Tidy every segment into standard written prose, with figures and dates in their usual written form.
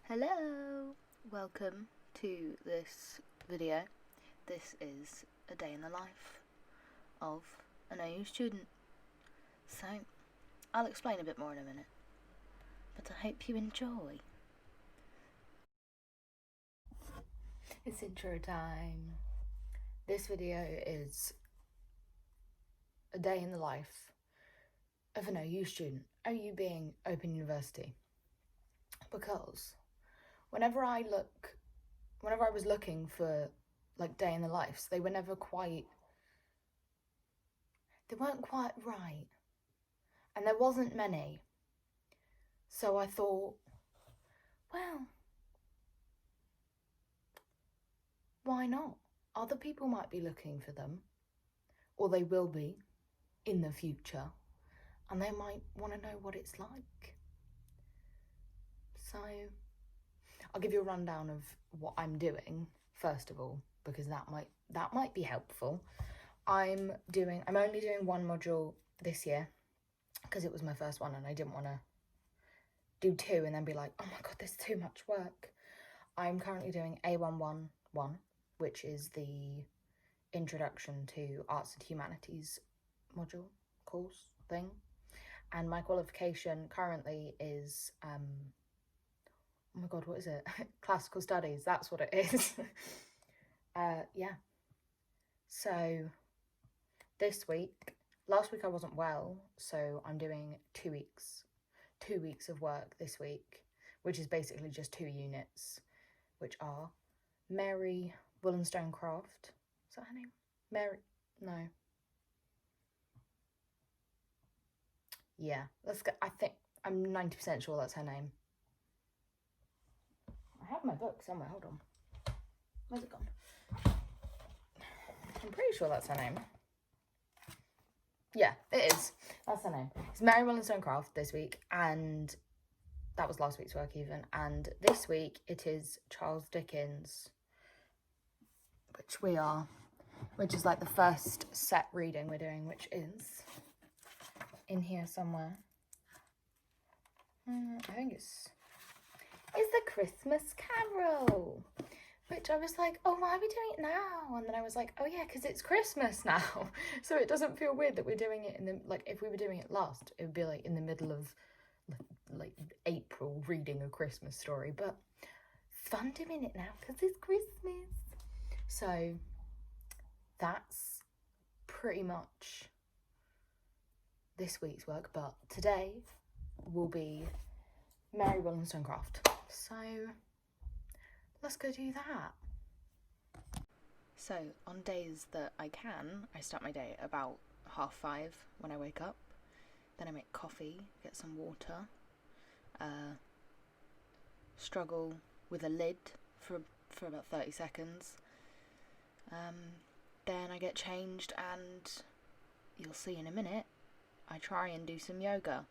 Hello! Welcome to this video. This is a day in the life of an OU student. So, I'll explain a bit more in a minute, but I hope you enjoy. It's intro time. This video is a day in the life of an OU student, OU being Open University, because whenever I was looking for like day in the lives, they weren't quite right, and there wasn't many. So I thought, well, why not? Other people might be looking for them, or they will be in the future, and they might want to know what it's like. So I'll give you a rundown of what I'm doing first of all, because that might be helpful. I'm only doing one module this year because it was my first one and I didn't want to do two and then be like, oh my god, there's too much work. I'm currently doing A111, which is the Introduction to Arts and Humanities module course thing, and my qualification currently is oh my god, what is it? Classical Studies, that's what it is. Yeah. So last week I wasn't well, so I'm doing 2 weeks of work this week, which is basically just 2 units, which are Mary Wollstonecraft. Is that her name? Mary? No. Yeah, let's go. I think I'm 90% sure that's her name. I have my book somewhere. Hold on. Where's it gone? I'm pretty sure that's her name. Yeah, it is. That's her name. It's Mary Wollstonecraft this week, and that was last week's work even. And this week it is Charles Dickens, which is like the first set reading we're doing, which is in here somewhere. I think it's The Christmas Carol, which I was like, oh, why are we doing it now? And then I was like, oh yeah, because it's Christmas now. So it doesn't feel weird that we're doing it in the, like, if we were doing it last, it would be like in the middle of like April reading a Christmas story, but it's fun doing it now because it's Christmas. So that's pretty much this week's work, but today will be Mary Wollstonecraft. So let's go do that. So on days that I can, I start my day about 5:30 when I wake up. Then I make coffee, get some water, struggle with a lid for about 30 seconds. Then I get changed and you'll see in a minute, I try and do some yoga.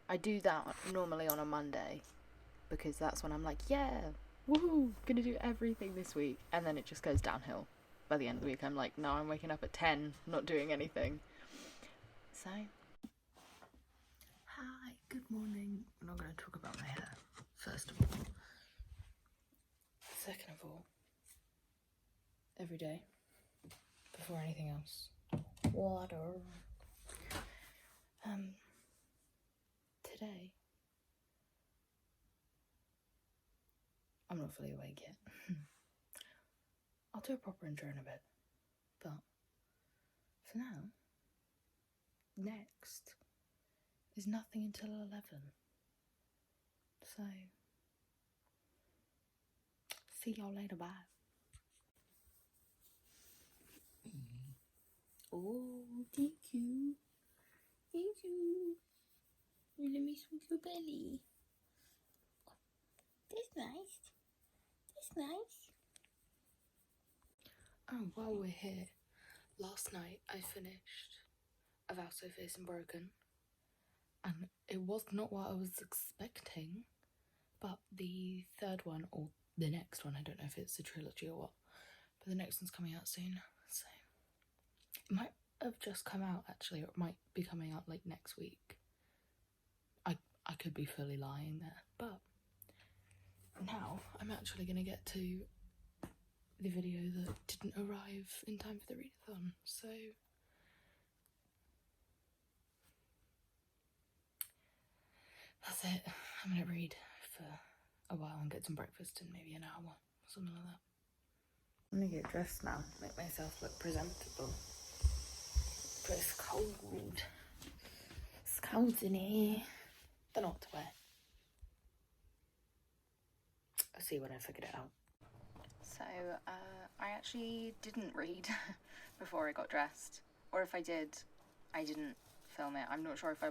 I do that normally on a Monday because that's when I'm like, yeah, woohoo, gonna do everything this week. And then it just goes downhill. By the end of the week, I'm like, no, I'm waking up at 10, not doing anything. So, hi, good morning. We're not going to talk about my hair, first of all. Second of all, every day, before anything else, water. Today, I'm not fully awake yet. I'll do a proper intro in a bit, but for now, next is nothing until 11. So, see y'all later, bye. Oh, thank you. Thank you. Let me sweet your belly. That's nice. That's nice. Oh, while we're here, last night I finished A Vow So Fierce and Broken, and it was not what I was expecting, but the third one, or the next one, I don't know if it's a trilogy or what, but the next one's coming out soon, so it might have just come out actually, or it might be coming out like next week. I could be fully lying there, but now I'm actually going to get to the video that didn't arrive in time for the readathon, so that's it. I'm going to read for a while and get some breakfast in maybe an hour or something like that. I'm going to get dressed now, make myself look presentable. But it's cold. It's cold in here. Don't know what to wear. I'll see when I figured it out. So, I actually didn't read before I got dressed. Or if I did, I didn't film it. I'm not sure if I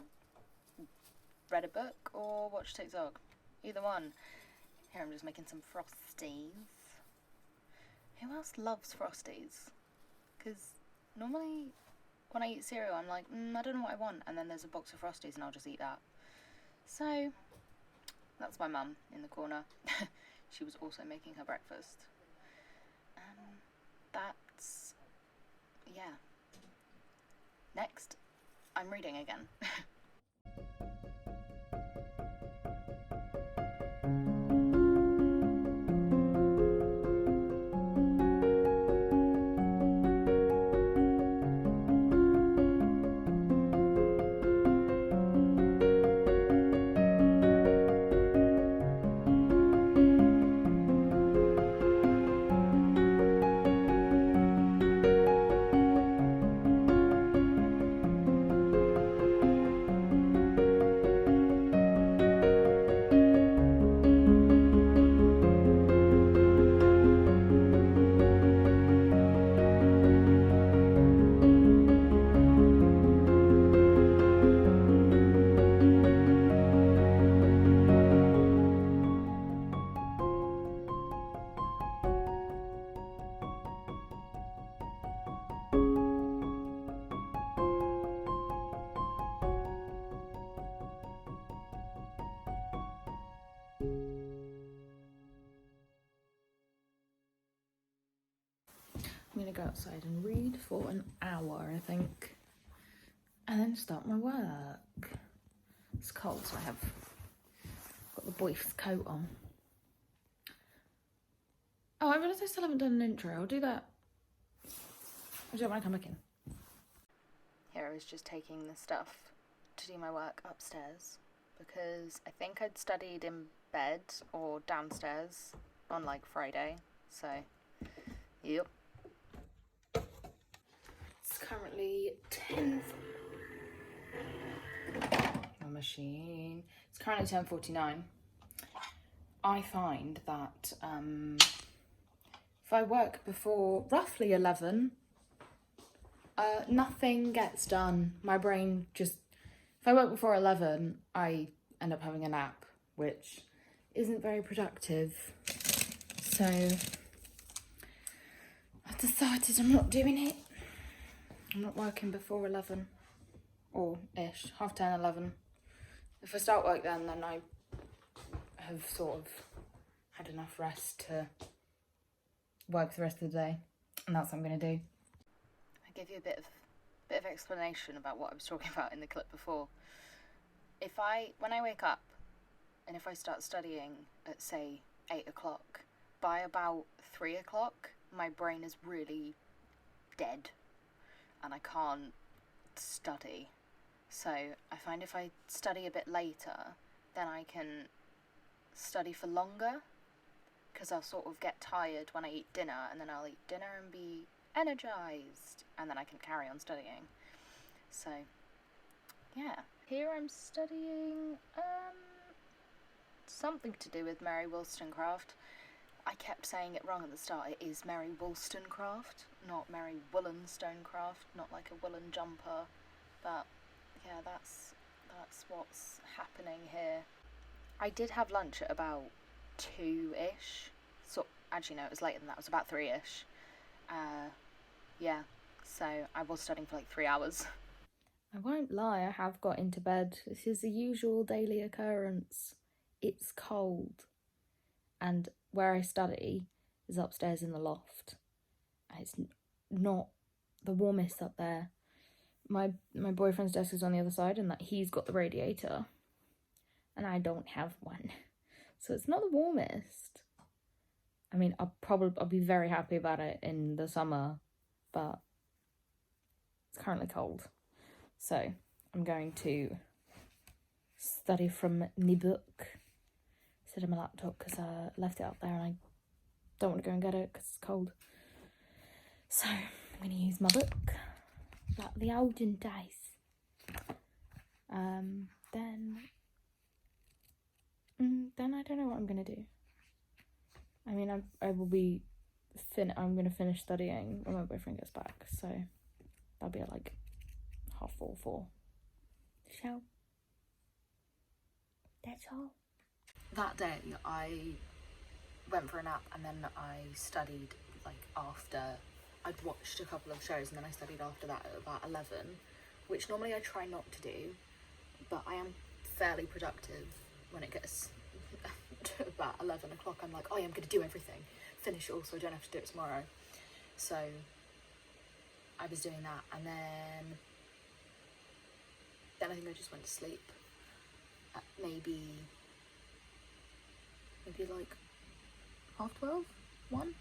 read a book or watched TikTok. Either one. Here, I'm just making some Frosties. Who else loves Frosties? Because normally when I eat cereal, I'm like, I don't know what I want. And then there's a box of Frosties and I'll just eat that. So, that's my mum in the corner. She was also making her breakfast. That's, yeah. Next, I'm reading again. I'm going to go outside and read for an hour, I think, and then start my work. It's cold, so I have got the boy's coat on. Oh, I realised I still haven't done an intro. I'll do that. I'll do it when I come back in. Here I was just taking the stuff to do my work upstairs because I think I'd studied in bed or downstairs on like Friday. So, yep. It's currently 10. My machine. It's currently 10:49. I find that if I work before roughly 11, nothing gets done. My brain just, if I work before 11, I end up having a nap, which isn't very productive. So I've decided I'm not doing it. I'm not working before 11 or ish, 10:30, 11. If I start work then I have sort of had enough rest to work the rest of the day, and that's what I'm going to do. I give you a bit of explanation about what I was talking about in the clip before. When I wake up and if I start studying at say 8 o'clock, by about 3 o'clock my brain is really dead and I can't study. So I find if I study a bit later, then I can study for longer, because I'll sort of get tired when I eat dinner, and then I'll eat dinner and be energized, and then I can carry on studying. So, yeah. Here I'm studying something to do with Mary Wollstonecraft. I kept saying it wrong at the start. It is Mary Wollstonecraft, not Mary Wollstonecraft, not like a woolen jumper. But yeah, that's what's happening here. I did have lunch at about 2-ish. So actually no, it was later than that. It was about 3-ish. Yeah. So I was studying for like 3 hours. I won't lie, I have got into bed. This is the usual daily occurrence. It's cold, and where I study is upstairs in the loft, and it's not the warmest up there. My boyfriend's desk is on the other side, and that he's got the radiator, and I don't have one. So it's not the warmest. I mean, I'll be very happy about it in the summer, but it's currently cold. So I'm going to study from the book instead of my laptop because I left it up there and I don't want to go and get it because it's cold. So I'm going to use my book, like the olden days. Then I don't know what I'm going to do. I mean, I will be I'm going to finish studying when my boyfriend gets back, so that'll be at like 4:30. So that's all. That day I went for a nap and then I studied like after I'd watched a couple of shows, and then I studied after that at about 11, which normally I try not to do, but I am fairly productive when it gets to about 11 o'clock. I'm like, oh, I'm going to do everything, finish it all so I don't have to do it tomorrow. So I was doing that, and then I think I just went to sleep at maybe like 12:30, 1,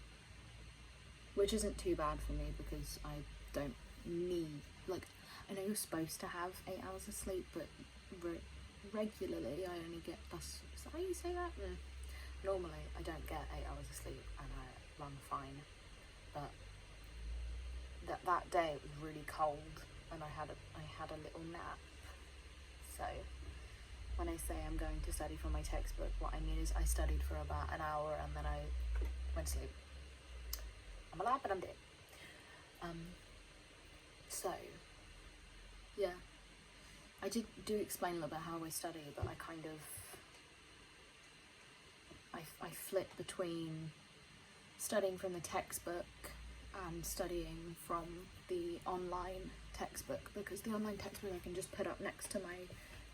which isn't too bad for me because I don't need, like, I know you're supposed to have 8 hours of sleep, but regularly I only get, is that how you say that? Normally I don't get 8 hours of sleep and I run fine, but that day it was really cold and I had a little nap. So when I say I'm going to study from my textbook, what I mean is I studied for about an hour and then I went to sleep. I'm alive, but I'm dead. So yeah, I do explain a little bit how I study, but I kind of I flip between studying from the textbook and studying from the online textbook, because the online textbook I can just put up next to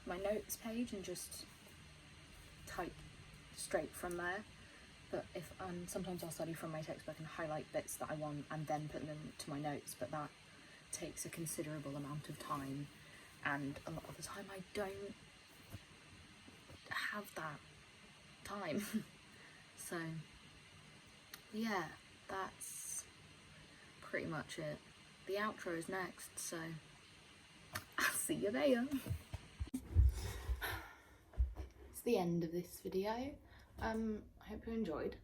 my notes page and just type straight from there. But if sometimes I'll study from my textbook and highlight bits that I want and then put them to my notes, but that takes a considerable amount of time, and a lot of the time I don't have that time. So yeah, that's pretty much it. The outro is next, so I'll see you there. It's the end of this video. I hope you enjoyed.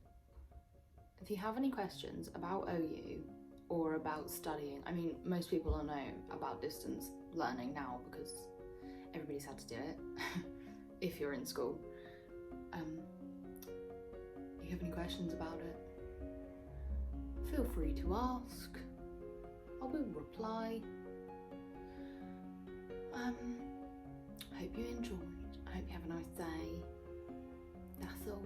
If you have any questions about OU or about studying, I mean, most people don't know about distance learning now because everybody's had to do it if you're in school. If you have any questions about it, feel free to ask. I will reply. Hope you enjoyed. I hope you have a nice day. That's all.